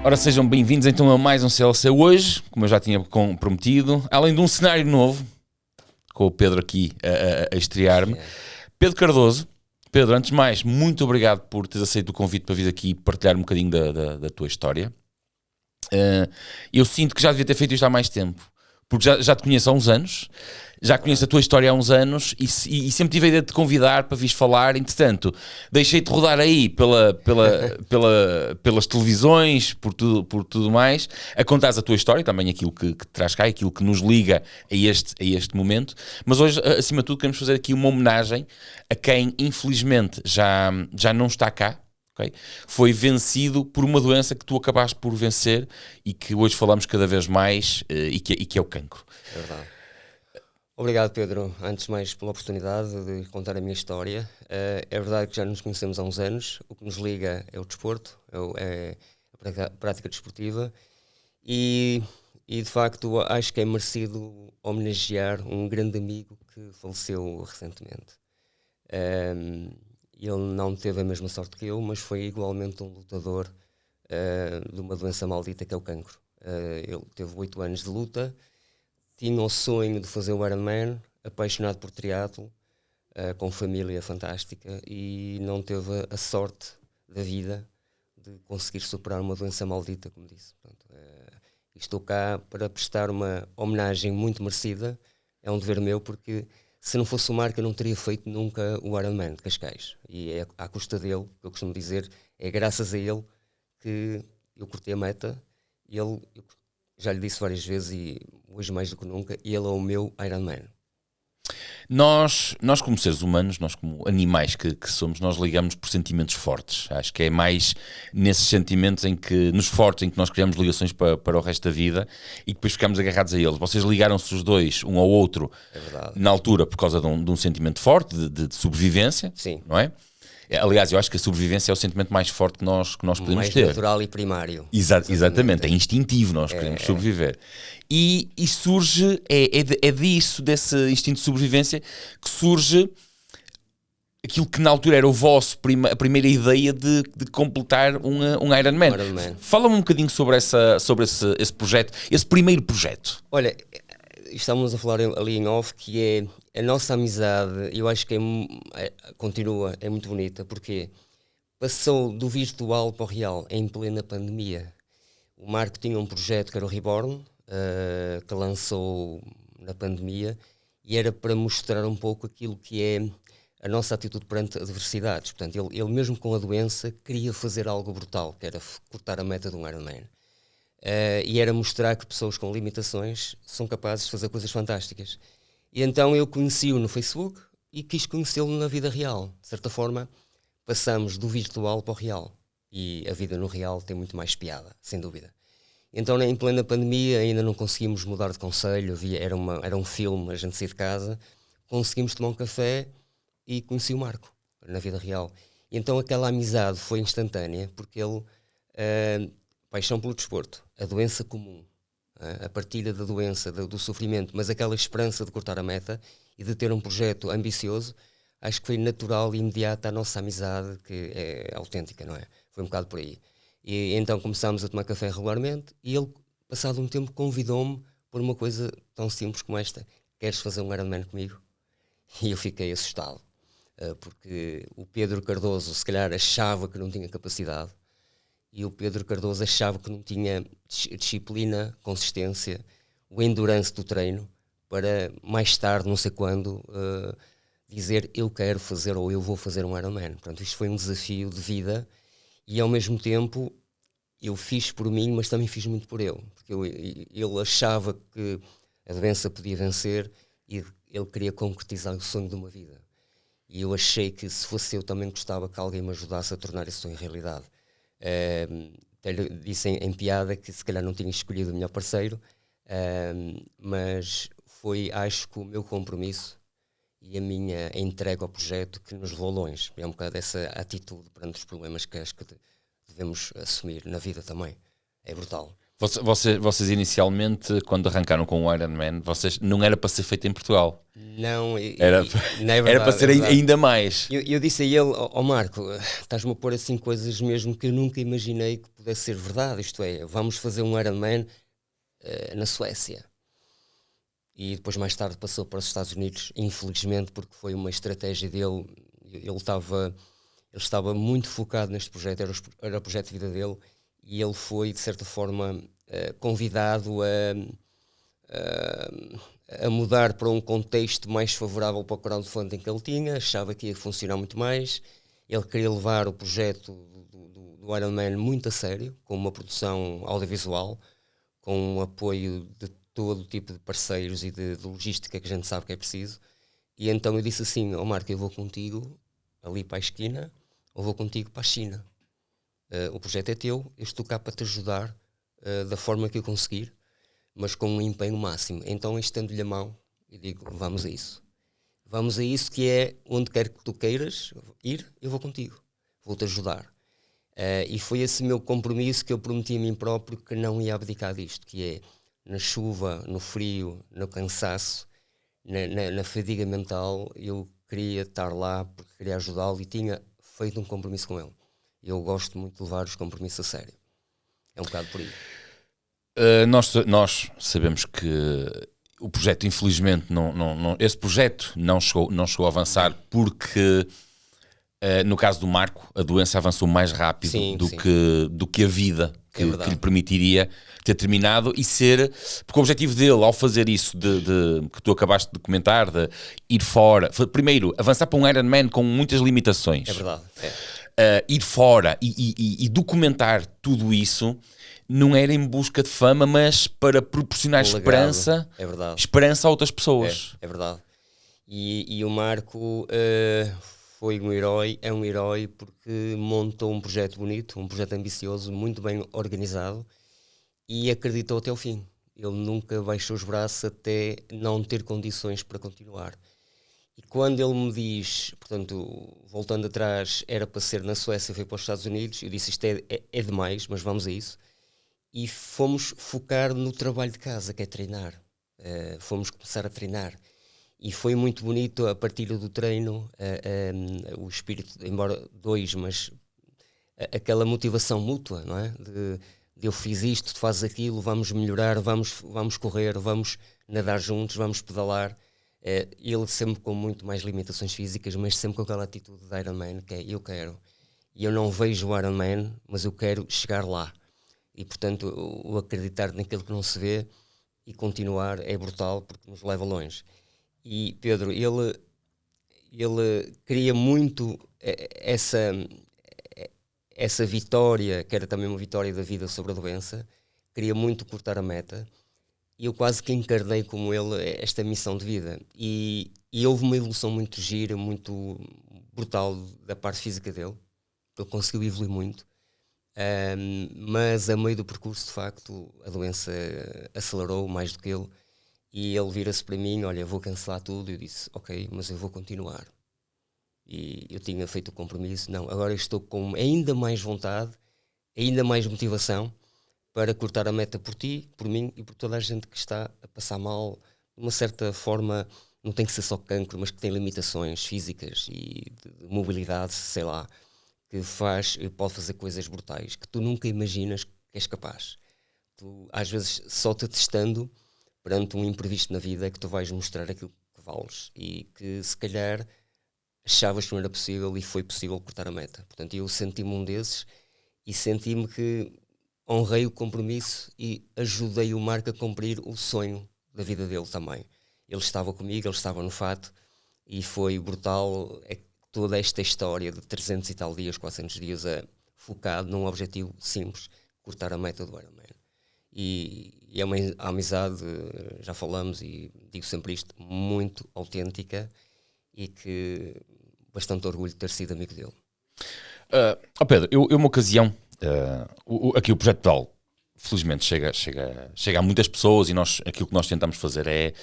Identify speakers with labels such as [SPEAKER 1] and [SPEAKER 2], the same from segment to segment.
[SPEAKER 1] Ora, sejam bem-vindos então a mais um CLC hoje, como eu já tinha prometido, além de um cenário novo, com o Pedro aqui a estrear-me. Pedro Cardoso. Pedro, antes de mais, muito obrigado por teres aceito o convite para vir aqui partilhar um bocadinho da tua história. Eu sinto que já devia ter feito isto há mais tempo, porque já te conheço há uns anos, já conheço a tua história há uns anos e sempre tive a ideia de te convidar para vires falar. Entretanto, deixei-te rodar aí pelas televisões, por tudo mais, a contares a tua história, também aquilo que te traz cá, aquilo que nos liga a este momento. Mas hoje, acima de tudo, queremos fazer aqui uma homenagem a quem, infelizmente, já não está cá. Okay? Foi vencido por uma doença que tu acabaste por vencer e que hoje falamos cada vez mais e que é o cancro.
[SPEAKER 2] É verdade. Obrigado, Pedro, antes de mais pela oportunidade de contar a minha história. É verdade que já nos conhecemos há uns anos, o que nos liga é o desporto, é a prática desportiva e de facto acho que é merecido homenagear um grande amigo que faleceu recentemente. Ele não teve a mesma sorte que eu, mas foi igualmente um lutador de uma doença maldita que é o cancro. Ele teve 8 anos de luta, tinha o sonho de fazer o Ironman, apaixonado por triatlo, com família fantástica, e não teve a sorte da vida de conseguir superar uma doença maldita, como disse. Portanto, estou cá para prestar uma homenagem muito merecida, é um dever meu, porque se não fosse o Marco eu não teria feito nunca o Ironman de Cascais, e é à custa dele, que eu costumo dizer, é graças a ele que eu cortei a meta, e eu já lhe disse várias vezes e hoje mais do que nunca, ele é o meu Iron Man.
[SPEAKER 1] Nós como seres humanos, nós como animais que somos, nós ligamos por sentimentos fortes. Acho que é mais nesses sentimentos em que nós criamos ligações para o resto da vida e depois ficamos agarrados a eles. Vocês ligaram-se os dois, um ao outro, na altura, por causa de um sentimento forte, de sobrevivência.
[SPEAKER 2] Sim.
[SPEAKER 1] Não é? Aliás, eu acho que a sobrevivência é o sentimento mais forte que nós podemos
[SPEAKER 2] mais
[SPEAKER 1] ter.
[SPEAKER 2] Mais natural e primário.
[SPEAKER 1] Exatamente, é instintivo, nós queremos sobreviver. E surge, desse instinto de sobrevivência, que surge aquilo que na altura era a primeira ideia de completar um Ironman. Fala-me um bocadinho sobre esse projeto, esse primeiro projeto.
[SPEAKER 2] Olha, estávamos a falar ali em off, que é a nossa amizade, eu acho que continua, é muito bonita, porque passou do virtual para o real em plena pandemia. O Marco tinha um projeto que era o Reborn, que lançou na pandemia, e era para mostrar um pouco aquilo que é a nossa atitude perante adversidades. Portanto, ele mesmo com a doença queria fazer algo brutal, que era cortar a meta de um Ironman. E era mostrar que pessoas com limitações são capazes de fazer coisas fantásticas. E então eu conheci-o no Facebook e quis conhecê-lo na vida real. De certa forma, passamos do virtual para o real. E a vida no real tem muito mais piada, sem dúvida. Então, em plena pandemia, ainda não conseguimos mudar de conselho. Era um filme, a gente saía de casa. Conseguimos tomar um café e conheci o Marco, na vida real. E então aquela amizade foi instantânea, porque ele... paixão pelo desporto, a doença comum, a partilha da doença, do sofrimento, mas aquela esperança de cortar a meta e de ter um projeto ambicioso, acho que foi natural e imediata a nossa amizade, que é autêntica, não é? Foi um bocado por aí. E então começámos a tomar café regularmente e ele, passado um tempo, convidou-me por uma coisa tão simples como esta: queres fazer um Ironman comigo? E eu fiquei assustado, porque o Pedro Cardoso se calhar achava que não tinha capacidade, e o Pedro Cardoso achava que não tinha disciplina, consistência, o endurance do treino, para mais tarde, não sei quando, dizer eu quero fazer ou eu vou fazer um Ironman. Portanto, isto foi um desafio de vida e, ao mesmo tempo, eu fiz por mim, mas também fiz muito por ele. Porque ele achava que a doença podia vencer e ele queria concretizar o sonho de uma vida. E eu achei que, se fosse eu, também gostava que alguém me ajudasse a tornar esse sonho realidade. Disse em piada que se calhar não tinha escolhido o melhor parceiro, mas foi, acho que, o meu compromisso e a minha entrega ao projeto que nos levou longe. É um bocado essa atitude perante os problemas que acho que devemos assumir na vida também. É brutal.
[SPEAKER 1] Vocês inicialmente, quando arrancaram com o Ironman, vocês não era para ser feito em Portugal.
[SPEAKER 2] Não,
[SPEAKER 1] Era,
[SPEAKER 2] não é verdade,
[SPEAKER 1] era para ser
[SPEAKER 2] é verdade.
[SPEAKER 1] ainda mais.
[SPEAKER 2] Eu disse a ele, ó Marco, estás-me a pôr assim coisas mesmo que eu nunca imaginei que pudesse ser verdade. Isto é, vamos fazer um Ironman na Suécia. E depois mais tarde passou para os Estados Unidos, infelizmente, porque foi uma estratégia dele. Ele estava muito focado neste projeto, era o projeto de vida dele, e ele foi, de certa forma, convidado a mudar para um contexto mais favorável para o crowdfunding que ele tinha, achava que ia funcionar muito mais. Ele queria levar o projeto do Ironman muito a sério, com uma produção audiovisual, com um apoio de todo tipo de parceiros e de logística que a gente sabe que é preciso. E então eu disse assim, Marco, eu vou contigo ali para a esquina, ou vou contigo para a China. O projeto é teu, eu estou cá para te ajudar da forma que eu conseguir, mas com um empenho máximo. Então estendo-lhe a mão e digo, vamos a isso. Vamos a isso, que é onde quer que tu queiras ir, eu vou contigo, vou-te ajudar. E foi esse meu compromisso que eu prometi a mim próprio, que não ia abdicar disto, que é na chuva, no frio, no cansaço, na fadiga mental, eu queria estar lá porque queria ajudá-lo e tinha feito um compromisso com ele. Eu gosto muito de levar os compromissos a sério. É um bocado por aí.
[SPEAKER 1] Nós sabemos que o projeto, infelizmente, esse projeto não chegou a avançar porque, no caso do Marco, a doença avançou mais rápido do que a vida que lhe permitiria ter terminado e ser... Porque o objetivo dele, ao fazer isso que tu acabaste de comentar, de ir fora... Primeiro, avançar para um Ironman com muitas limitações.
[SPEAKER 2] É verdade.
[SPEAKER 1] Ir fora e documentar tudo isso... Não era em busca de fama, mas para proporcionar esperança, esperança a outras pessoas.
[SPEAKER 2] É verdade. E o Marco foi um herói, é um herói porque montou um projeto bonito, um projeto ambicioso, muito bem organizado e acreditou até o fim. Ele nunca baixou os braços até não ter condições para continuar. E quando ele me diz, portanto, voltando atrás, era para ser na Suécia, foi para os Estados Unidos, eu disse isto é demais, mas vamos a isso. E fomos focar no trabalho de casa, que é treinar. Fomos começar a treinar. E foi muito bonito a partir do treino, o espírito, embora dois, mas aquela motivação mútua, não é? De eu fiz isto, tu fazes aquilo, vamos melhorar, vamos correr, vamos nadar juntos, vamos pedalar. Ele sempre com muito mais limitações físicas, mas sempre com aquela atitude de Ironman, que é eu quero. E eu não vejo o Ironman, mas eu quero chegar lá. E, portanto, o acreditar naquilo que não se vê e continuar é brutal porque nos leva longe. E, Pedro, ele queria muito essa vitória, que era também uma vitória da vida sobre a doença, queria muito cortar a meta. E eu quase que encarnei como ele esta missão de vida. E houve uma evolução muito gira, muito brutal da parte física dele. Ele conseguiu evoluir muito. Mas a meio do percurso, de facto, a doença acelerou mais do que ele e ele vira-se para mim, olha, vou cancelar tudo. Eu disse, ok, mas eu vou continuar. E eu tinha feito o compromisso, não, agora estou com ainda mais vontade, ainda mais motivação para cortar a meta por ti, por mim e por toda a gente que está a passar mal, de uma certa forma, não tem que ser só cancro, mas que tem limitações físicas e de mobilidade, sei lá, que pode fazer coisas brutais que tu nunca imaginas que és capaz. Tu, às vezes, só te testando perante um imprevisto na vida é que tu vais mostrar aquilo que vales e que, se calhar, achavas que não era possível e foi possível cortar a meta. Portanto, eu senti-me um desses e senti-me que honrei o compromisso e ajudei o Marco a cumprir o sonho da vida dele também. Ele estava comigo, ele estava no fato e foi brutal. Toda esta história de 300 e tal dias, 400 dias, focado num objetivo simples, cortar a meta do Ironman. E é uma amizade, já falamos e digo sempre isto, muito autêntica e que bastante orgulho de ter sido amigo dele.
[SPEAKER 1] Pedro, eu uma ocasião, aqui o Projeto Pedal, felizmente chega a muitas pessoas e aquilo que nós tentamos fazer é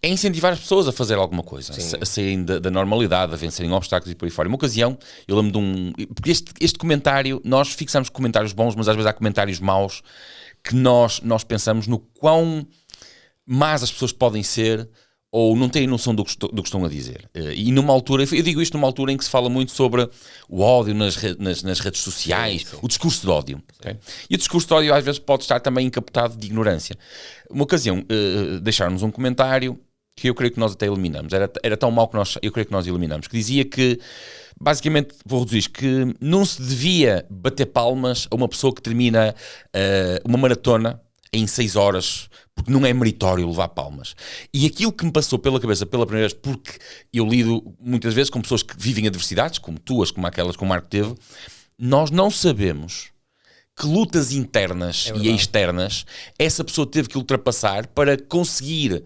[SPEAKER 1] é incentivar as pessoas a fazer alguma coisa, a saírem da normalidade, a vencerem obstáculos e por aí fora. Uma ocasião, eu lembro de um... Porque este comentário, nós fixamos comentários bons, mas às vezes há comentários maus que nós pensamos no quão más as pessoas podem ser ou não têm noção do que estão a dizer. E numa altura, eu digo isto numa altura em que se fala muito sobre o ódio nas redes sociais, o discurso de ódio. Okay? E o discurso de ódio às vezes pode estar também encapotado de ignorância. Uma ocasião, deixaram-nos um comentário que eu creio que nós até eliminamos. Era tão mau que eu creio que nós eliminamos. Que dizia que, basicamente, vou reduzir isto, que não se devia bater palmas a uma pessoa que termina uma maratona em 6 horas, porque não é meritório levar palmas. E aquilo que me passou pela cabeça pela primeira vez, porque eu lido muitas vezes com pessoas que vivem adversidades, como tuas, como aquelas que o Marco teve, nós não sabemos que lutas internas e externas essa pessoa teve que ultrapassar para conseguir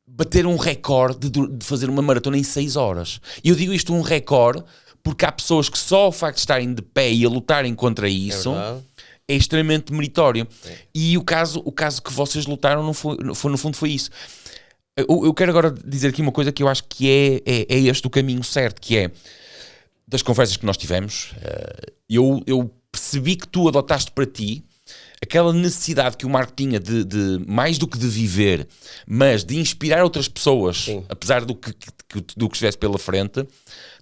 [SPEAKER 1] bater um recorde de fazer uma maratona em 6 horas. E eu digo isto um recorde porque há pessoas que só o facto de estarem de pé e a lutarem contra isso é extremamente meritório. E o caso que vocês lutaram no fundo foi isso. Eu quero agora dizer aqui uma coisa que eu acho que é este o caminho certo, que é das conversas que nós tivemos, eu percebi que tu adotaste para ti aquela necessidade que o Marco tinha de mais do que de viver, mas de inspirar outras pessoas, apesar do que estivesse pela frente.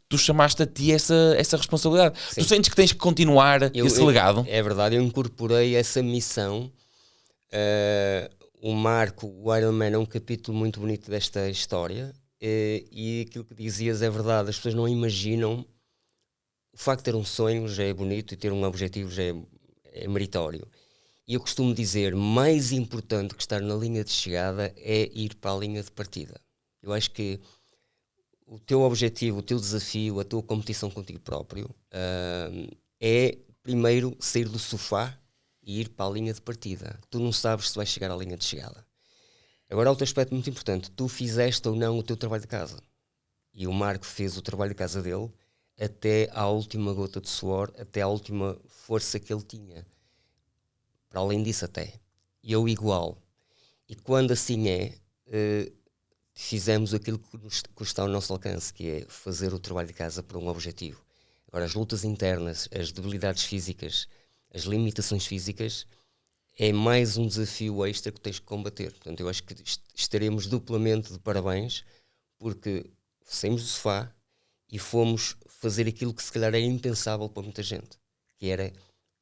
[SPEAKER 1] Tu chamaste a ti essa responsabilidade. Sim. Tu sentes que tens que continuar esse legado?
[SPEAKER 2] É verdade, eu incorporei essa missão. O Marco, o Iron Man, é um capítulo muito bonito desta história. E aquilo que dizias é verdade. As pessoas não imaginam. O facto de ter um sonho já é bonito e ter um objetivo já é meritório. E eu costumo dizer, mais importante que estar na linha de chegada é ir para a linha de partida. Eu acho que o teu objetivo, o teu desafio, a tua competição contigo próprio é primeiro sair do sofá e ir para a linha de partida. Tu não sabes se vais chegar à linha de chegada. Agora há outro aspecto muito importante. Tu fizeste ou não o teu trabalho de casa. E o Marco fez o trabalho de casa dele até à última gota de suor, até à última força que ele tinha. Para além disso até. E eu igual. E quando assim fizemos aquilo que está ao nosso alcance, que é fazer o trabalho de casa por um objetivo. Agora, as lutas internas, as debilidades físicas, as limitações físicas, é mais um desafio extra que tens que combater. Portanto, eu acho que estaremos duplamente de parabéns, porque saímos do sofá e fomos fazer aquilo que se calhar era impensável para muita gente, que era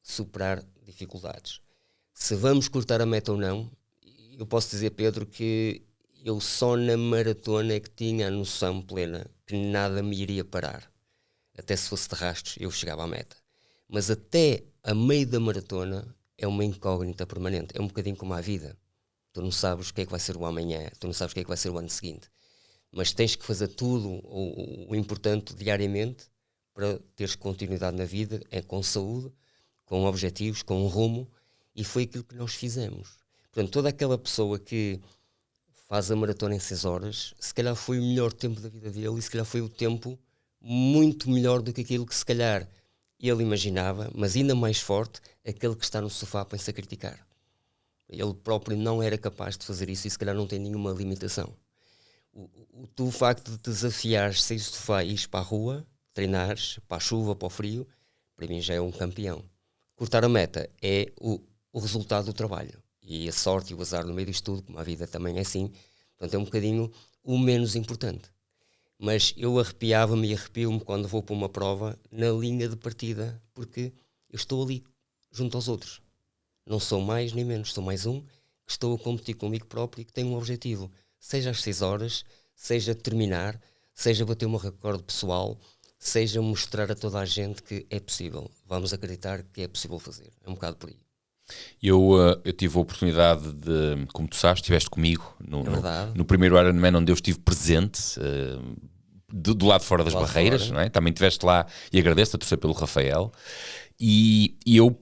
[SPEAKER 2] superar dificuldades. Se vamos cortar a meta ou não, eu posso dizer, Pedro, que eu só na maratona é que tinha a noção plena que nada me iria parar. Até se fosse de rastros, eu chegava à meta. Mas até a meio da maratona é uma incógnita permanente. É um bocadinho como a vida. Tu não sabes o que é que vai ser o amanhã, tu não sabes o que é que vai ser o ano seguinte. Mas tens que fazer tudo o importante diariamente para teres continuidade na vida, com saúde, com objetivos, com um rumo. E foi aquilo que nós fizemos. Portanto, toda aquela pessoa que faz a maratona em 6 horas, se calhar foi o melhor tempo da vida dele e se calhar foi o tempo muito melhor do que aquilo que se calhar ele imaginava, mas ainda mais forte, aquele que está no sofá para se criticar. Ele próprio não era capaz de fazer isso e se calhar não tem nenhuma limitação. O facto de te desafiares, sair do sofá e ires para a rua, treinares, para a chuva, para o frio, para mim já é um campeão. Cortar a meta é o resultado do trabalho. E a sorte e o azar no meio disto tudo, como a vida também é assim, portanto é um bocadinho o menos importante. Mas eu arrepiava-me e arrepio-me quando vou para uma prova na linha de partida, porque eu estou ali junto aos outros. Não sou mais nem menos, sou mais um que estou a competir comigo próprio e que tenho um objetivo. Seja às 6 horas, seja terminar, seja bater um recorde pessoal, seja mostrar a toda a gente que é possível. Vamos acreditar que é possível fazer. É um bocado por aí.
[SPEAKER 1] Eu tive a oportunidade de, como tu sabes, estiveste comigo no primeiro Ironman onde eu estive presente, do lado fora das barreiras, fora. Não é? Também estiveste lá e agradeço a torcer pelo Rafael. E eu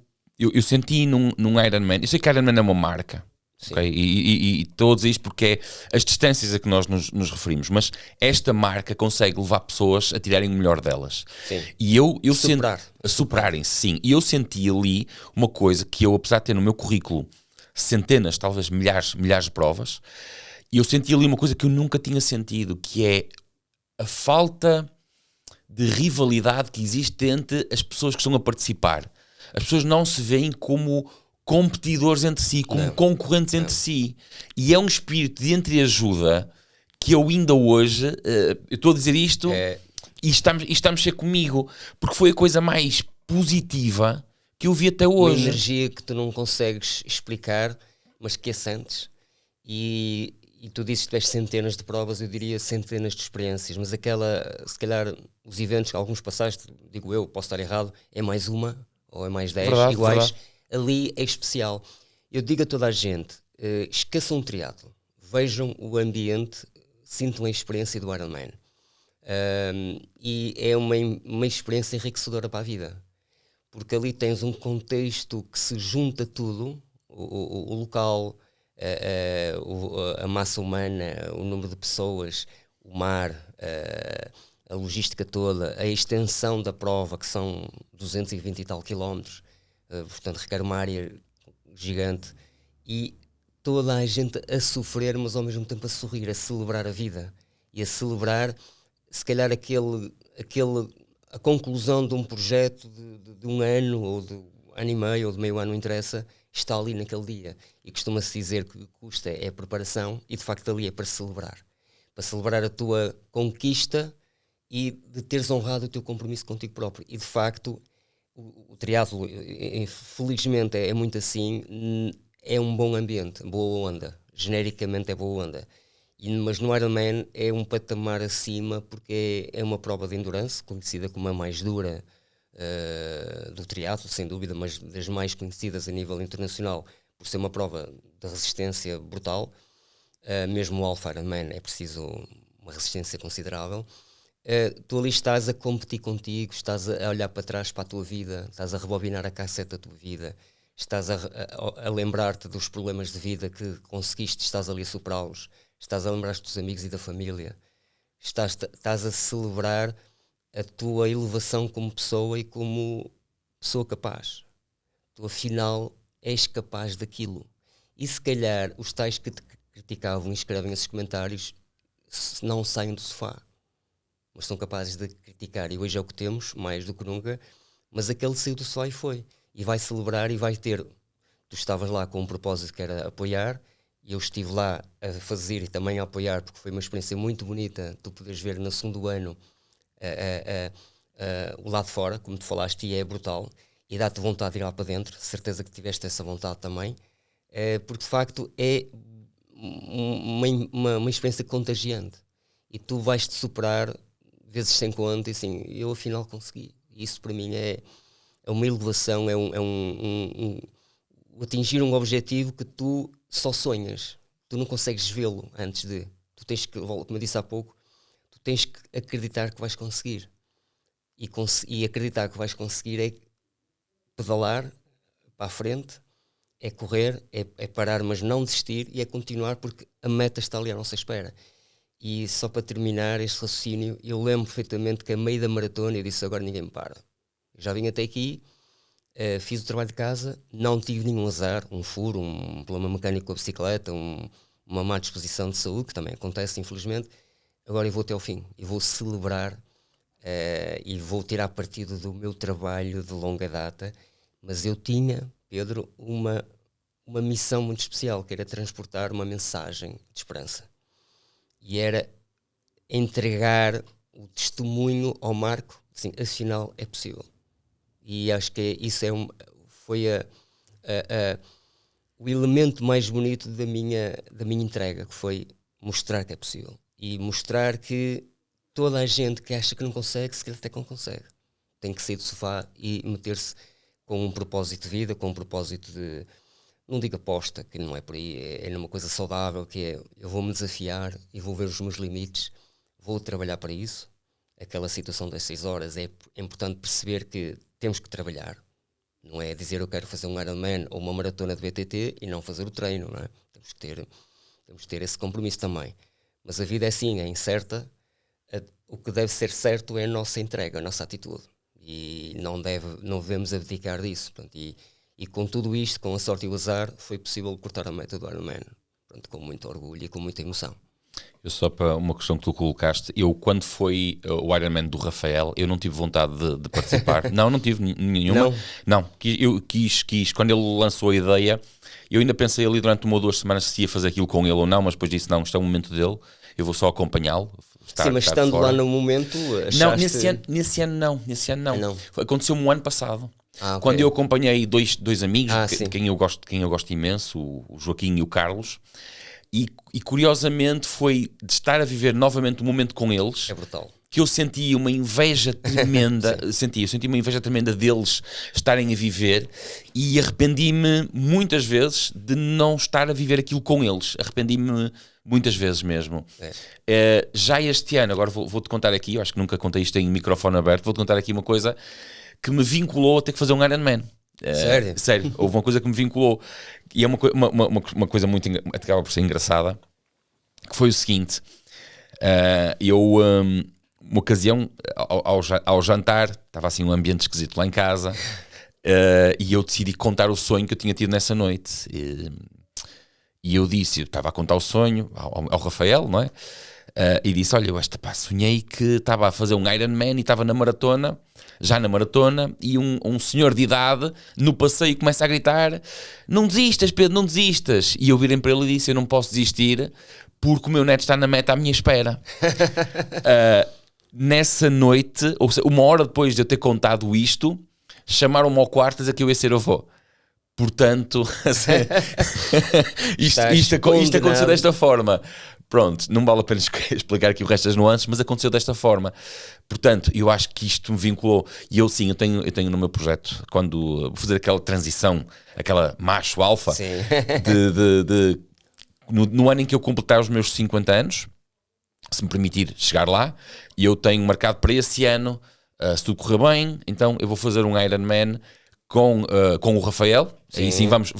[SPEAKER 1] senti num Ironman, eu sei que Ironman é uma marca, okay? E estou a dizer isto porque é as distâncias a que nós nos referimos, mas esta marca consegue levar pessoas a tirarem o melhor delas. Sim. E eu superarem-se, sim. E eu senti ali uma coisa que eu, apesar de ter no meu currículo centenas, talvez milhares de provas, E eu senti ali uma coisa que eu nunca tinha sentido, que é a falta de rivalidade que existe entre as pessoas que estão a participar. As pessoas não se veem como competidores entre si, como concorrentes entre si. E é um espírito de entreajuda que eu ainda hoje, eu estou a dizer isto e estamos a ser comigo, porque foi a coisa mais positiva que eu vi até hoje.
[SPEAKER 2] Uma energia que tu não consegues explicar, mas que a sentes. E tu dizes que tiveste centenas de provas, eu diria centenas de experiências, mas se calhar, os eventos que alguns passaste, digo eu, posso estar errado, é mais uma, ou é mais 10 iguais, ali é especial. Eu digo a toda a gente, esqueçam um triatlo, vejam o ambiente, sintam a experiência do Ironman. E é uma experiência enriquecedora para a vida, porque ali tens um contexto que se junta tudo, o local, a massa humana, o número de pessoas, o mar, a logística toda, a extensão da prova, que são 220 e tal quilómetros, portanto requer uma área gigante, e toda a gente a sofrer, mas ao mesmo tempo a sorrir, a celebrar a vida e a celebrar, se calhar, a conclusão de um projeto de um ano, ou de ano e meio, ou de meio ano, não interessa, está ali naquele dia. E costuma-se dizer que o que custa é a preparação, e de facto ali é para celebrar a tua conquista e de teres honrado o teu compromisso contigo próprio. E de facto o triatlo, felizmente é muito assim, é um bom ambiente, boa onda, genericamente é boa onda. Mas no Ironman é um patamar acima, porque é uma prova de endurance, conhecida como a mais dura do triatlo, sem dúvida, mas das mais conhecidas a nível internacional, por ser uma prova de resistência brutal. Mesmo o Alpha Ironman é preciso uma resistência considerável. Tu ali estás a competir contigo, estás a olhar para trás para a tua vida, estás a rebobinar a cassete da tua vida, estás a lembrar-te dos problemas de vida que conseguiste, estás ali a superá-los, estás a lembrar-te dos amigos e da família, estás a celebrar a tua elevação como pessoa e como pessoa capaz. Tu afinal és capaz daquilo. E se calhar os tais que te criticavam e escrevem esses comentários não saem do sofá, mas são capazes de criticar, e hoje é o que temos, mais do que nunca, mas aquele saiu do sofá e foi, e vai celebrar, e vai ter. Tu estavas lá com um propósito que era apoiar, e eu estive lá a fazer e também a apoiar, porque foi uma experiência muito bonita. Tu podes ver no segundo ano o lado de fora, como tu falaste, e é brutal, e dá-te vontade de ir lá para dentro, certeza que tiveste essa vontade também, porque de facto é uma experiência contagiante, e tu vais-te superar vezes sem conta, e assim, eu afinal consegui. Isso para mim é uma elevação, atingir um objetivo que tu só sonhas, tu não consegues vê-lo antes de. Tu tens que, como eu disse há pouco, tu tens que acreditar que vais conseguir. E acreditar que vais conseguir é pedalar para a frente, é correr, é parar, mas não desistir, e é continuar, porque a meta está ali à nossa espera. E só para terminar este raciocínio, eu lembro perfeitamente que a meio da maratona eu disse: agora ninguém me para. Eu já vim até aqui, fiz o trabalho de casa, não tive nenhum azar, um furo, um problema mecânico com a bicicleta, uma má disposição de saúde, que também acontece infelizmente. Agora eu vou até ao fim, e vou celebrar, e vou tirar partido do meu trabalho de longa data. Mas eu tinha, Pedro, uma missão muito especial, que era transportar uma mensagem de esperança. E era entregar o testemunho ao Marco, assim, afinal é possível. E acho que isso foi o elemento mais bonito da minha entrega, que foi mostrar que é possível. E mostrar que toda a gente que acha que não consegue, se calhar até que não consegue. Tem que sair do sofá e meter-se com um propósito de vida, com um propósito de... Não digo aposta, que não é por aí, é numa coisa saudável, que é: eu vou-me desafiar e vou ver os meus limites, vou trabalhar para isso. Aquela situação das 6 horas, é importante perceber que temos que trabalhar. Não é dizer eu quero fazer um Ironman ou uma maratona de BTT e não fazer o treino, não é? Temos que ter esse compromisso também. Mas a vida é assim, é incerta. O que deve ser certo é a nossa entrega, a nossa atitude. E não devemos abdicar disso. Portanto, e com tudo isto, com a sorte e o azar, foi possível cortar a meta do Ironman. pronto, com muito orgulho e com muita emoção.
[SPEAKER 1] Eu só para uma questão que tu colocaste, eu quando foi o Ironman do Rafael, eu não tive vontade de participar. Não tive nenhuma. Não, eu quis, quando ele lançou a ideia, eu ainda pensei ali durante 1 ou 2 semanas se ia fazer aquilo com ele ou não, mas depois disse, não, isto é o momento dele, eu vou só acompanhá-lo.
[SPEAKER 2] Sim, mas estando lá no momento, achaste...
[SPEAKER 1] Não, nesse ano não. Aconteceu-me o ano passado. Okay. Quando eu acompanhei dois amigos, de quem eu gosto imenso, o Joaquim e o Carlos, e curiosamente foi de estar a viver novamente um momento com eles.
[SPEAKER 2] É brutal.
[SPEAKER 1] Que eu senti uma inveja tremenda, eu senti uma inveja tremenda deles estarem a viver, e arrependi-me muitas vezes de não estar a viver aquilo com eles. Arrependi-me muitas vezes mesmo. Já este ano, agora vou-te contar aqui, eu acho que nunca contei isto em microfone aberto, vou-te contar aqui uma coisa que me vinculou a ter que fazer um Ironman. Sério, houve uma coisa que me vinculou, e é uma coisa muito, acaba por ser engraçada, que foi o seguinte, uma ocasião, ao jantar, estava assim um ambiente esquisito lá em casa, e eu decidi contar o sonho que eu tinha tido nessa noite, e eu estava a contar o sonho ao Rafael, não é? E disse, olha, sonhei que estava a fazer um Ironman e estava já na maratona, e um senhor de idade no passeio começa a gritar, não desistas, Pedro, não desistas. E eu virei para ele e disse, eu não posso desistir porque o meu neto está na meta à minha espera. Nessa noite, ou seja, 1 hora depois de eu ter contado isto, chamaram-me ao quarto a dizer que eu ia ser avô. Portanto, isto aconteceu desta forma. Pronto, não vale a pena explicar aqui o resto das nuances, mas aconteceu desta forma. Portanto, eu acho que isto me vinculou. E eu sim, eu tenho no meu projeto, quando vou fazer aquela transição, aquela macho alfa, no ano em que eu completar os meus 50 anos, se me permitir chegar lá, e eu tenho marcado para esse ano, se tudo correr bem, então eu vou fazer um Ironman com o Rafael. Sim, vamos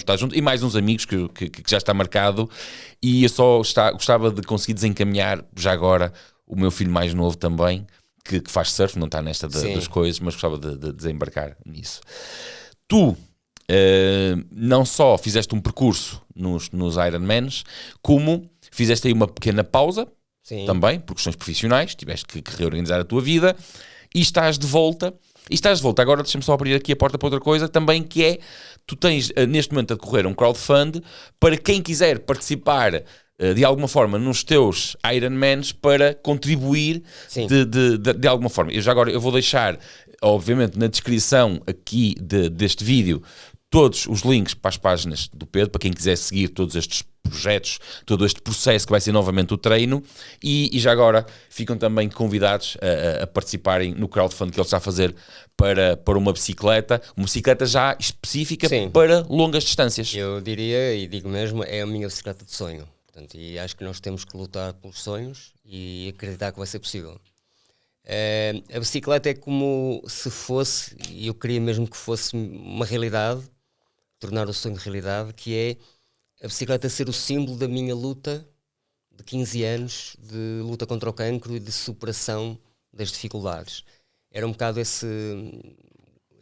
[SPEAKER 1] estar juntos, e mais uns amigos que já está marcado, e eu só gostava de conseguir desencaminhar já agora o meu filho mais novo também, que faz surf, não está nesta das coisas, mas gostava de desembarcar nisso. Tu não só fizeste um percurso nos Ironmans, como fizeste aí uma pequena pausa.
[SPEAKER 2] Sim.
[SPEAKER 1] Também, por questões profissionais, tiveste que reorganizar a tua vida, e estás de volta. Agora deixa-me só abrir aqui a porta para outra coisa também, que é, tu tens neste momento a decorrer um crowdfund para quem quiser participar de alguma forma nos teus Ironmans, para contribuir de alguma forma. Eu vou deixar, obviamente, na descrição aqui deste vídeo, todos os links para as páginas do Pedro, para quem quiser seguir todos estes projetos, todo este processo que vai ser novamente o treino, e já agora ficam também convidados a participarem no crowdfund que ele está a fazer para uma bicicleta já específica para longas distâncias.
[SPEAKER 2] Eu diria, e digo mesmo, é a minha bicicleta de sonho. Portanto, e acho que nós temos que lutar pelos sonhos e acreditar que vai ser possível. A bicicleta é como se fosse, e eu queria mesmo que fosse uma realidade, tornar o sonho de realidade, que é a bicicleta ser o símbolo da minha luta de 15 anos, de luta contra o cancro e de superação das dificuldades. Era um bocado esse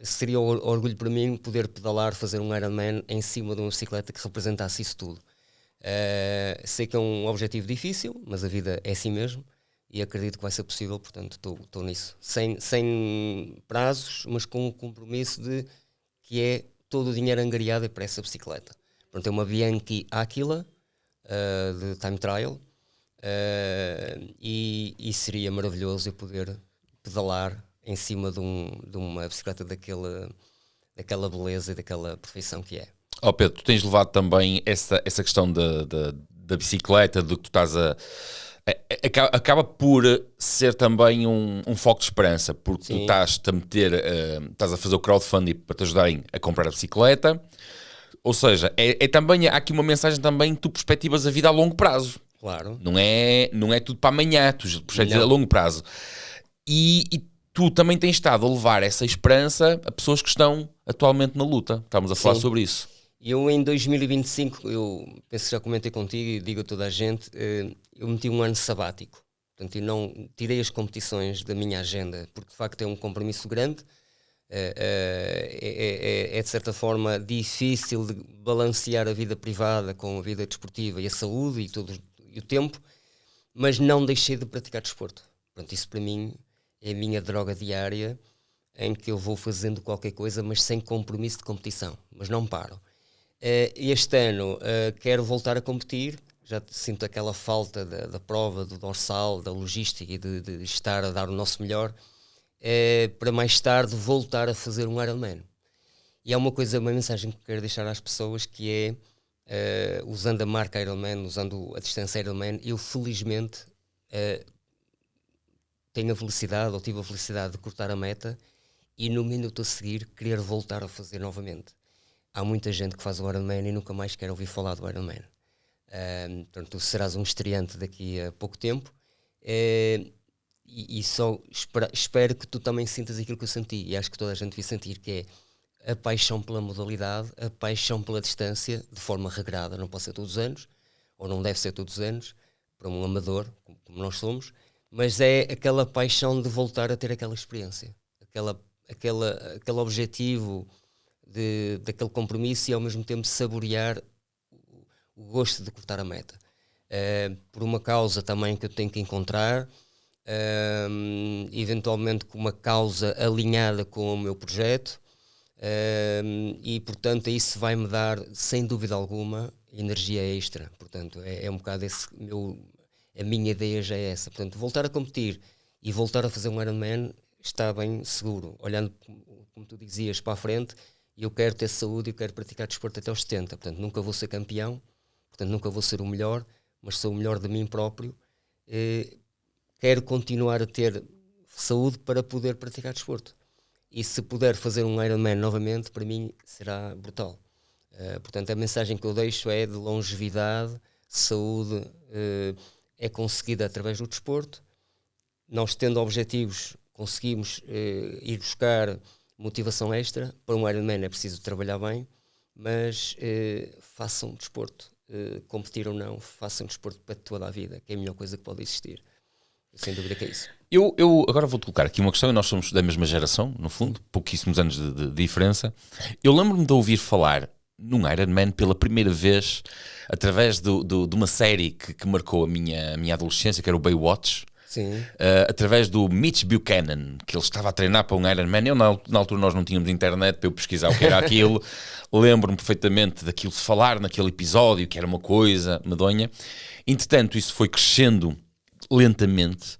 [SPEAKER 2] seria o orgulho para mim, poder pedalar, fazer um Ironman em cima de uma bicicleta que representasse isso tudo. Sei que é um objetivo difícil, mas a vida é assim mesmo, e acredito que vai ser possível, portanto estou nisso. Sem prazos, mas com o compromisso de que é todo o dinheiro angariado é para essa bicicleta. Pronto, é uma Bianchi Aquila de time trial, e seria maravilhoso eu poder pedalar em cima de uma bicicleta daquela beleza e daquela perfeição que é.
[SPEAKER 1] Pedro, tu tens levado também essa questão da bicicleta, do que tu estás acaba por ser também um foco de esperança, porque tu estás a fazer o crowdfunding para te ajudarem a comprar a bicicleta. Ou seja, também, há aqui uma mensagem também que tu perspectivas a vida a longo prazo.
[SPEAKER 2] Claro.
[SPEAKER 1] Não é tudo para amanhã, tu perspectivas a longo prazo. E tu também tens estado a levar essa esperança a pessoas que estão atualmente na luta. Estamos a falar sobre isso.
[SPEAKER 2] Eu em 2025, eu penso que já comentei contigo e digo a toda a gente, eu meti um ano sabático. Portanto, eu não tirei as competições da minha agenda, porque de facto é um compromisso grande. É de certa forma difícil de balancear a vida privada com a vida desportiva e a saúde e o tempo, mas não deixei de praticar desporto. Pronto, isso para mim é a minha droga diária, em que eu vou fazendo qualquer coisa, mas sem compromisso de competição, mas não paro. Este ano quero voltar a competir, já sinto aquela falta da prova, do dorsal, da logística e de estar a dar o nosso melhor, para mais tarde voltar a fazer um Ironman. E há uma mensagem que quero deixar às pessoas, que é, usando a marca Ironman, usando a distância Ironman, eu felizmente tive a felicidade de cortar a meta e no minuto a seguir querer voltar a fazer novamente. Há muita gente que faz o Ironman e nunca mais quer ouvir falar do Ironman. Portanto, tu serás um estreante daqui a pouco tempo, e só espero que tu também sintas aquilo que eu senti, e acho que toda a gente devia sentir, que é a paixão pela modalidade, a paixão pela distância, de forma regrada. Não pode ser todos os anos, ou não deve ser todos os anos, para um amador, como nós somos, mas é aquela paixão de voltar a ter aquela experiência, aquele objetivo, daquele compromisso, e ao mesmo tempo saborear o gosto de cortar a meta. Por uma causa também que eu tenho que encontrar, eventualmente com uma causa alinhada com o meu projeto, e portanto isso vai-me dar, sem dúvida alguma, energia extra. Portanto, é um bocado a minha ideia já é essa. Portanto, voltar a competir e voltar a fazer um Ironman está bem seguro. Olhando, como tu dizias, para a frente, eu quero ter saúde e quero praticar desporto até aos 70. Portanto, nunca vou ser campeão, portanto, nunca vou ser o melhor, mas sou o melhor de mim próprio. Quero continuar a ter saúde para poder praticar desporto. E se puder fazer um Ironman novamente, para mim será brutal. Portanto, a mensagem que eu deixo é de longevidade, saúde, é conseguida através do desporto. Nós, tendo objetivos, conseguimos ir buscar motivação extra. Para um Ironman é preciso trabalhar bem, mas façam desporto. Competir ou não, façam desporto para toda a vida, que é a melhor coisa que pode existir. Sem dúvida que é isso.
[SPEAKER 1] Eu agora vou-te colocar aqui uma questão, e nós somos da mesma geração, no fundo, pouquíssimos anos de diferença. Eu lembro-me de ouvir falar num Ironman pela primeira vez através de uma série que marcou a minha adolescência, que era o Baywatch.
[SPEAKER 2] Sim.
[SPEAKER 1] Através do Mitch Buchanan, que ele estava a treinar para um Ironman. Na altura nós não tínhamos internet para eu pesquisar o que era aquilo. Lembro-me perfeitamente daquilo de falar naquele episódio, que era uma coisa medonha. Entretanto, isso foi crescendo lentamente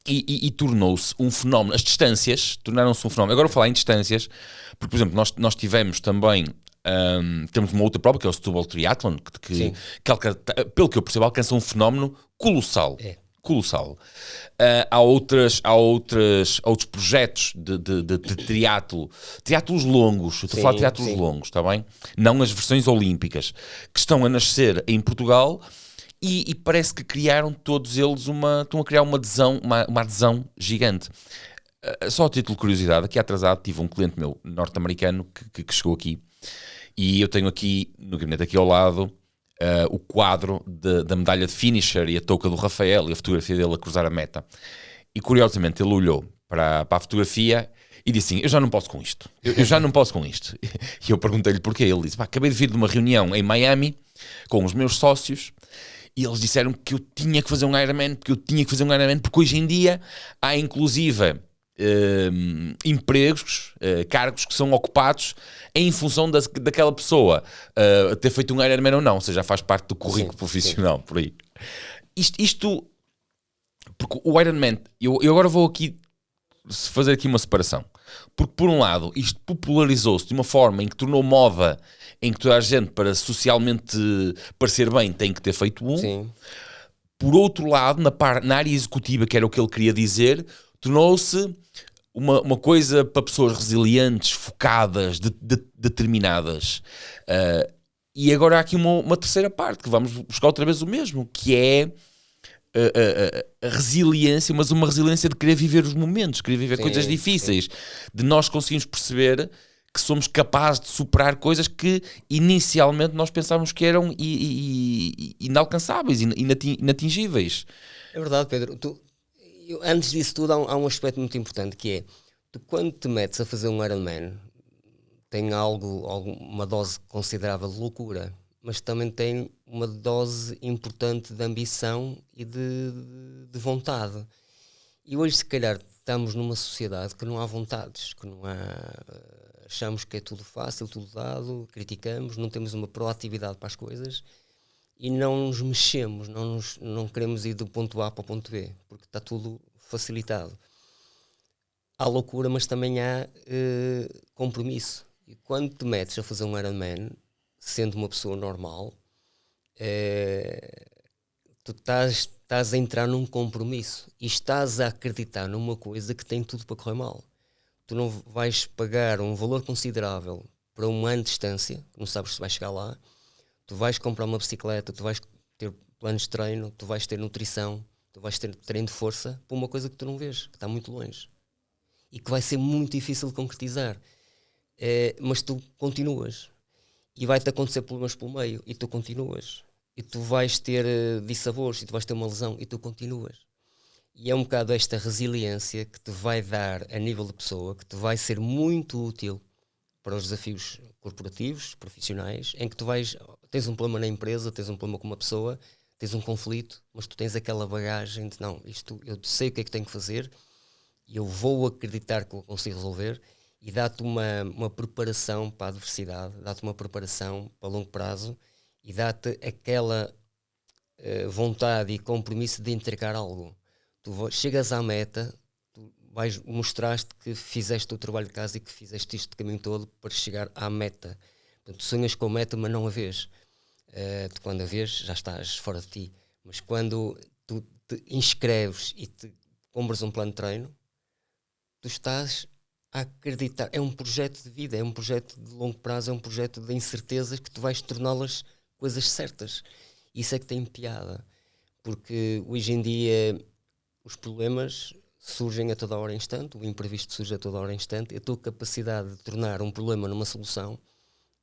[SPEAKER 1] e tornou-se um fenómeno. As distâncias tornaram-se um fenómeno. Agora vou falar em distâncias, porque, por exemplo, nós tivemos também, temos uma outra prova, que é o Setúbal Triathlon, que pelo que eu percebo, alcança um fenómeno colossal. Colossal. Há outros projetos de triatlos longos. Eu estou a falar de triatlos longos, está bem? Não as versões olímpicas, que estão a nascer em Portugal. E parece que criaram todos eles estão a criar uma adesão gigante. Só a título de curiosidade, aqui atrasado tive um cliente meu norte-americano que chegou aqui, e eu tenho aqui no gabinete aqui ao lado o quadro da medalha de finisher e a touca do Rafael e a fotografia dele a cruzar a meta. E curiosamente ele olhou para a fotografia e disse assim: eu já não posso com isto, eu já não posso com isto. E eu perguntei-lhe porquê. Ele disse: acabei de vir de uma reunião em Miami com os meus sócios, e eles disseram que eu tinha que fazer um Ironman, porque hoje em dia há inclusive empregos, cargos que são ocupados em função daquela pessoa ter feito um Ironman ou não, ou seja, faz parte do currículo profissional, por aí. Isto, porque o Ironman, eu agora vou aqui fazer aqui uma separação, porque por um lado isto popularizou-se de uma forma em que tornou moda, em que toda a gente, para socialmente parecer bem, tem que ter feito um.
[SPEAKER 2] Sim.
[SPEAKER 1] Por outro lado, na área executiva, que era o que ele queria dizer, tornou-se uma coisa para pessoas resilientes, focadas, determinadas. E agora há aqui uma terceira parte, que vamos buscar outra vez o mesmo, que é a resiliência, mas uma resiliência de querer viver os momentos, querer viver coisas difíceis, de nós conseguirmos perceber que somos capazes de superar coisas que inicialmente nós pensávamos que eram inalcançáveis, inatingíveis.
[SPEAKER 2] É verdade, Pedro. Antes disso tudo, há um aspecto muito importante, que é: Tu quando te metes a fazer um Ironman, tem uma dose considerável de loucura, mas também tem uma dose importante de ambição e de vontade. E hoje, se calhar, estamos numa sociedade que não há vontades, que não há... Achamos que é tudo fácil, tudo dado, criticamos, não temos uma proatividade para as coisas e não nos mexemos, não queremos ir do ponto A para o ponto B, porque está tudo facilitado. Há loucura, mas também há compromisso. E quando te metes a fazer um Ironman, sendo uma pessoa normal, tu estás a entrar num compromisso e estás a acreditar numa coisa que tem tudo para correr mal. Tu não vais pagar um valor considerável para uma ano de distância, não sabes se vais chegar lá, tu vais comprar uma bicicleta, tu vais ter planos de treino, tu vais ter nutrição, tu vais ter treino de força para uma coisa que tu não vês, que está muito longe e que vai ser muito difícil de concretizar, mas tu continuas e vai-te acontecer problemas pelo meio e tu continuas e tu vais ter dissabores e tu vais ter uma lesão e tu continuas. E é um bocado esta resiliência que te vai dar a nível de pessoa, que te vai ser muito útil para os desafios corporativos, profissionais, em que tens um problema na empresa, tens um problema com uma pessoa, tens um conflito, mas tu tens aquela bagagem de não, isto eu sei o que é que tenho que fazer e eu vou acreditar que eu consigo resolver, e dá-te uma preparação para a adversidade, dá-te uma preparação para longo prazo e dá-te aquela vontade e compromisso de entregar algo. Tu chegas à meta, tu mostraste que fizeste o trabalho de casa e que fizeste isto de caminho todo para chegar à meta. Portanto, tu sonhas com a meta, mas não a vês. Quando a vês, já estás fora de ti. Mas quando tu te inscreves e te compras um plano de treino, tu estás a acreditar. É um projeto de vida, é um projeto de longo prazo, é um projeto de incertezas que tu vais torná-las coisas certas. Isso é que tem piada. Porque hoje em dia os problemas surgem a toda hora em instante, o imprevisto surge a toda hora em instante, e a tua capacidade de tornar um problema numa solução,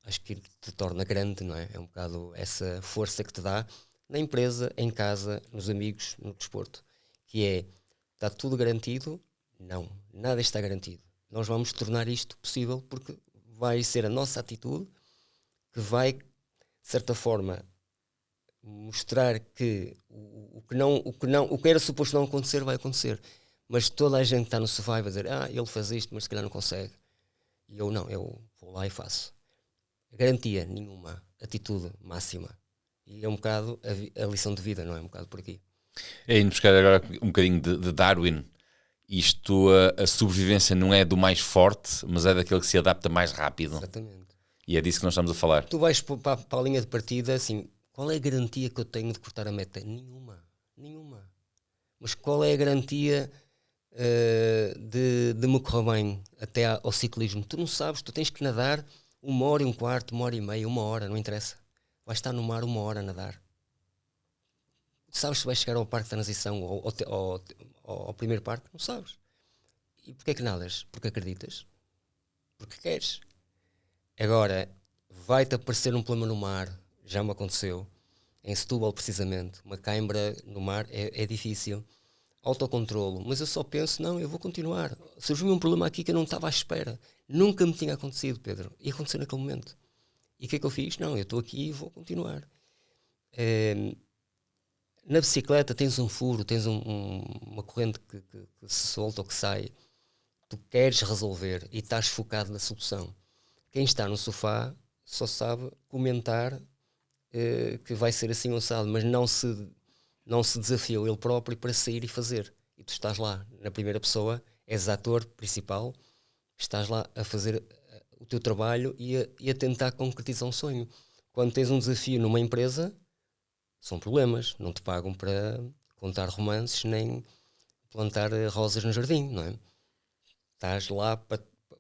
[SPEAKER 2] acho que te torna grande, não é? É um bocado essa força que te dá na empresa, em casa, nos amigos, no desporto, que é, está tudo garantido? Não, nada está garantido. Nós vamos tornar isto possível porque vai ser a nossa atitude que vai, de certa forma, mostrar que o que era suposto não acontecer vai acontecer, mas toda a gente está no sofá e vai dizer ele faz isto, mas se calhar não consegue, e eu não, eu vou lá e faço. Garantia nenhuma, atitude máxima, e é um bocado a lição de vida, não é? Um bocado por aqui.
[SPEAKER 1] É indo buscar agora um bocadinho de Darwin. Isto, a sobrevivência não é do mais forte, mas é daquele que se adapta mais rápido.
[SPEAKER 2] Exatamente.
[SPEAKER 1] E é disso que nós estamos a falar.
[SPEAKER 2] Tu vais para a linha de partida assim, qual é a garantia que eu tenho de cortar a meta? Nenhuma. Mas qual é a garantia de me correr bem até ao ciclismo? Tu não sabes, tu tens que nadar 1h15, 1h30, 1 hora, não interessa. Vais estar no mar 1 hora a nadar. Sabes se vais chegar ao parque de transição ou ao primeiro parque? Não sabes. E porquê é que nadas? Porque acreditas. Porque queres. Agora, vai-te aparecer um problema no mar. Já me aconteceu. Em Setúbal, precisamente. Uma cãibra no mar é difícil. Autocontrolo. Mas eu só penso, não, eu vou continuar. Surgiu-me um problema aqui que eu não estava à espera. Nunca me tinha acontecido, Pedro. E aconteceu naquele momento. E o que é que eu fiz? Não, eu estou aqui e vou continuar. Na bicicleta tens um furo, tens uma corrente que se solta ou que sai. Tu queres resolver e estás focado na solução. Quem está no sofá só sabe comentar que vai ser assim assado, mas não se desafiou ele próprio para sair e fazer. E tu estás lá, na primeira pessoa, és ator principal, estás lá a fazer o teu trabalho e a tentar concretizar um sonho. Quando tens um desafio numa empresa, são problemas. Não te pagam para contar romances nem plantar rosas no jardim, não é? Estás lá,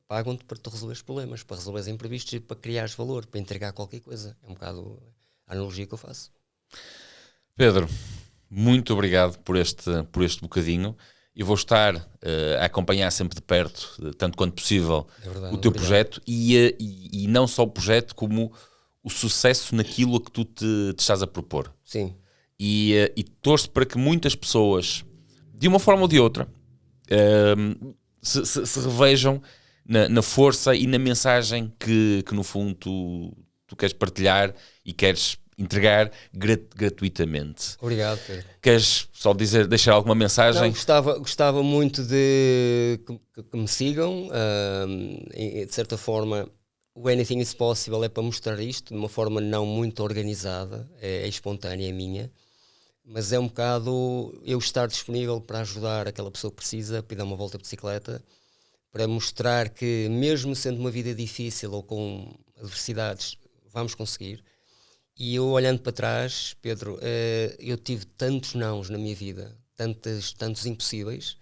[SPEAKER 2] pagam-te para te resolver os problemas, para resolver os imprevistos e para criares valor, para entregar qualquer coisa. É um bocado a analogia que eu faço.
[SPEAKER 1] Pedro, muito obrigado por este bocadinho. Eu vou estar a acompanhar sempre de perto, tanto quanto possível, o teu projeto e não só o projeto, como o sucesso naquilo a que tu te estás a propor.
[SPEAKER 2] Sim.
[SPEAKER 1] E torço para que muitas pessoas, de uma forma ou de outra, se revejam na força e na mensagem que no fundo tu queres partilhar e queres entregar gratuitamente.
[SPEAKER 2] Obrigado, Pedro.
[SPEAKER 1] Queres só deixar alguma mensagem?
[SPEAKER 2] Não, gostava muito de que me sigam. De certa forma, o Anything is Possible é para mostrar isto de uma forma não muito organizada, é espontânea, é minha, mas é um bocado eu estar disponível para ajudar aquela pessoa que precisa, para dar uma volta de bicicleta, para mostrar que mesmo sendo uma vida difícil ou com adversidades, vamos conseguir. E eu olhando para trás, Pedro, eu tive tantos nãos na minha vida, tantos impossíveis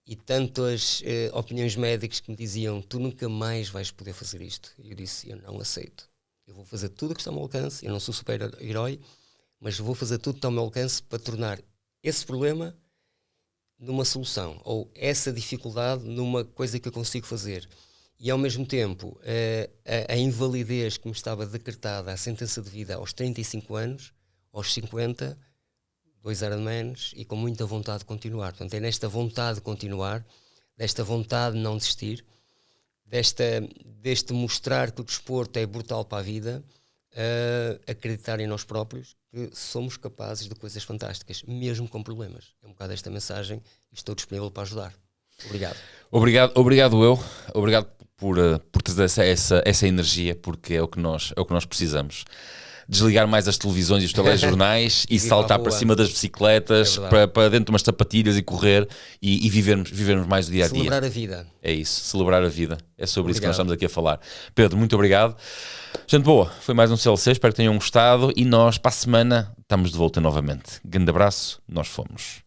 [SPEAKER 2] e tantas opiniões médicas que me diziam: tu nunca mais vais poder fazer isto. E eu disse: eu não aceito. Eu vou fazer tudo o que está ao meu alcance. Eu não sou super-herói, mas vou fazer tudo que está ao meu alcance para tornar esse problema numa solução, ou essa dificuldade numa coisa que eu consigo fazer. E ao mesmo tempo, a invalidez que me estava decretada, a sentença de vida aos 35 anos, aos 50, 2 Ironmans e com muita vontade de continuar. Portanto, é nesta vontade de continuar, desta vontade de não desistir, deste mostrar que o desporto é brutal para a vida, acreditar em nós próprios, que somos capazes de coisas fantásticas, mesmo com problemas. É um bocado esta mensagem e estou disponível para ajudar. Obrigado. Obrigado
[SPEAKER 1] por trazer essa energia, porque é o que nós precisamos. Desligar mais as televisões e os telejornais e saltar para cima das bicicletas, para dentro de umas sapatilhas e correr e vivermos mais o dia a dia.
[SPEAKER 2] Celebrar a vida.
[SPEAKER 1] É isso, celebrar a vida. É sobre isso que nós estamos aqui a falar. Pedro, muito obrigado. Gente boa, foi mais um CLC, espero que tenham gostado e nós para a semana estamos de volta novamente. Grande abraço, nós fomos.